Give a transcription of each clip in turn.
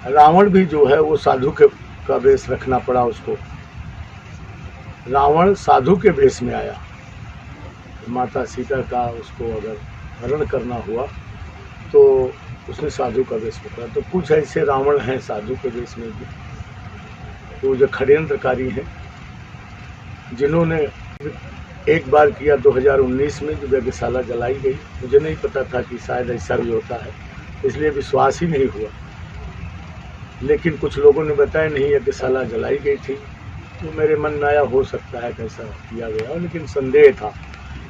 रावण भी जो है वो साधु का वेश रखना पड़ा उसको। रावण साधु के वेश में आया। माता सीता का उसको अगर हरण करना हुआ तो उसने साधु का वेश पकड़ा। तो कुछ ऐसे रावण हैं साधु के वेश में भी, तो जो षड्यंत्रकारी हैं, जिन्होंने एक बार किया 2019 में जो यज्ञशाला जलाई गई। मुझे नहीं पता था कि शायद ऐसा भी होता है, इसलिए विश्वास ही नहीं हुआ। लेकिन कुछ लोगों ने बताया नहीं यज्ञशाला जलाई गई थी, तो मेरे मन में आया हो सकता है कैसा किया गया, लेकिन संदेह था।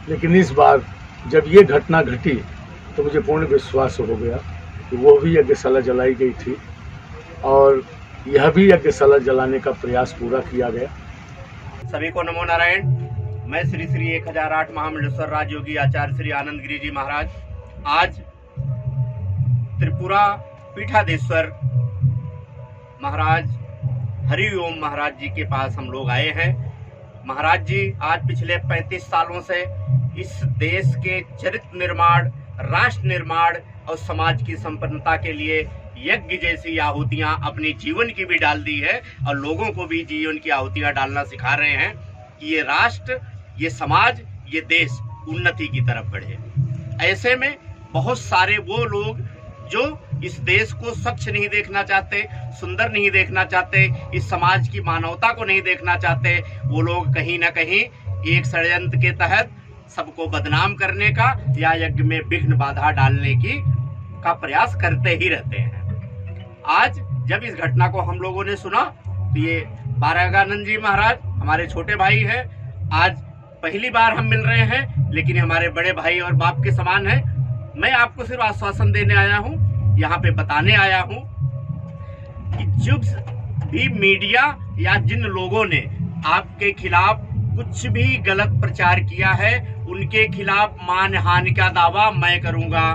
लेकिन इस बार जब ये घटना घटी तो मुझे पूर्ण विश्वास हो गया कि वो भी यज्ञशाला जलाई गई थी और यह भी यज्ञशाला जलाने का प्रयास पूरा किया गया। सभी को नमो नारायण। मैं श्री श्री 1008 महामंडलेश्वर राजयोगी आचार्य श्री आनंद गिरी जी महाराज आज त्रिपुरा पीठाधीश्वर महाराज हरिओम महाराज जी के पास हम लोग आए हैं। महाराज जी आज पिछले 35 सालों से इस देश के चरित्र निर्माण, राष्ट्र निर्माण और समाज की संपन्नता के लिए यज्ञ जैसी आहुतियां अपनी जीवन की भी डाल दी है और लोगों को भी जीवन की आहुतियां डालना सिखा रहे हैं कि ये राष्ट्र, ये समाज, ये देश उन्नति की तरफ बढ़े। ऐसे में बहुत सारे वो लोग जो इस देश को स्वच्छ नहीं देखना चाहते, सुंदर नहीं देखना चाहते, इस समाज की मानवता को नहीं देखना चाहते, वो लोग कहीं ना कहीं एक षड्यंत्र के तहत सबको बदनाम करने का या यज्ञ में विघ्न बाधा डालने का प्रयास करते ही रहते हैं। आज जब इस घटना को हम लोगों ने सुना तो ये बारगानंद जी महाराज हमारे छोटे भाई हैं। आज पहली बार हम मिल रहे हैं, लेकिन हमारे बड़े भाई और बाप के समान हैं। मैं आपको सिर्फ आश्वासन देने आया हूं, यहाँ पे बताने आया हूं कि जब भी मीडिया या जिन लोगों ने आपके खिलाफ कुछ भी गलत प्रचार किया है, उनके खिलाफ मानहानि का दावा मैं करूंगा।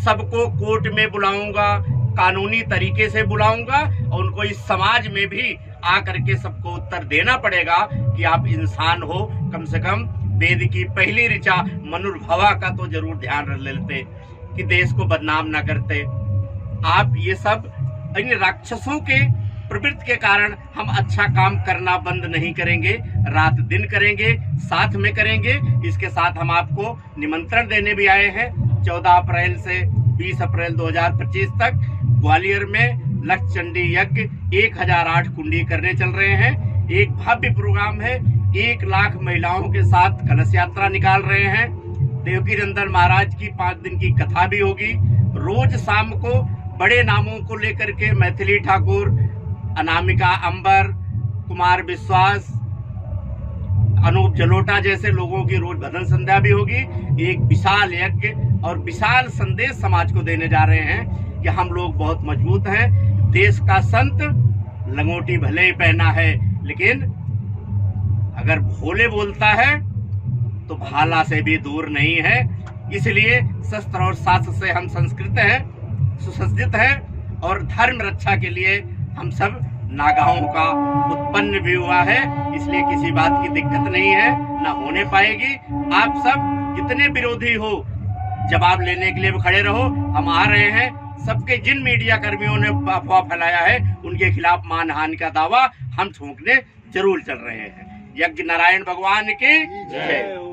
सबको कोर्ट में बुलाऊंगा, कानूनी तरीके से बुलाऊंगा और उनको इस समाज में भी आकर के सबको उत्तर देना पड़ेगा कि आप इंसान हो। कम से कम वेद की पहली ऋचा मनुर्भवा का तो जरूर ध्यान रख लेते कि देश को बदनाम ना करते। आप ये सब इन राक्षसों के प्रवृत्ति के कारण हम अच्छा काम करना बंद नहीं करेंगे, रात दिन करेंगे, साथ में करेंगे। इसके साथ हम आपको निमंत्रण देने भी आए हैं। 14 अप्रैल से 20 अप्रैल 2025 तक ग्वालियर में लक्ष्य चंडी यज्ञ 1008 कुंडी करने चल रहे हैं। एक भव्य प्रोग्राम है। 1 लाख महिलाओं के साथ कलश यात्रा निकाल रहे हैं। देवकी नंदन महाराज की 5 दिन की कथा भी होगी। रोज शाम को बड़े नामों को लेकर के मैथिली ठाकुर, अनामिका अंबर, कुमार विश्वास, अनूप जलोटा जैसे लोगों की रोज भजन संध्या भी होगी। एक विशाल यज्ञ और विशाल संदेश समाज को देने जा रहे हैं कि हम लोग बहुत मजबूत हैं। देश का संत लंगोटी भले ही पहना है, लेकिन अगर भोले बोलता है तो भाला से भी दूर नहीं है। इसलिए शस्त्र और शास्त्र से हम संस्कृत हैं, सुसज्जित हैं और धर्म रक्षा के लिए हम सब नागाओं का उत्पन्न भी हुआ है। इसलिए किसी बात की दिक्कत नहीं है, ना होने पाएगी। आप सब जितने विरोधी हो जवाब लेने के लिए खड़े रहो। हम आ रहे हैं। सबके जिन मीडिया कर्मियों ने अफवाह फैलाया है उनके खिलाफ मानहानि का दावा हम ठोकने जरूर चल रहे हैं। यज्ञ नारायण भगवान की जय।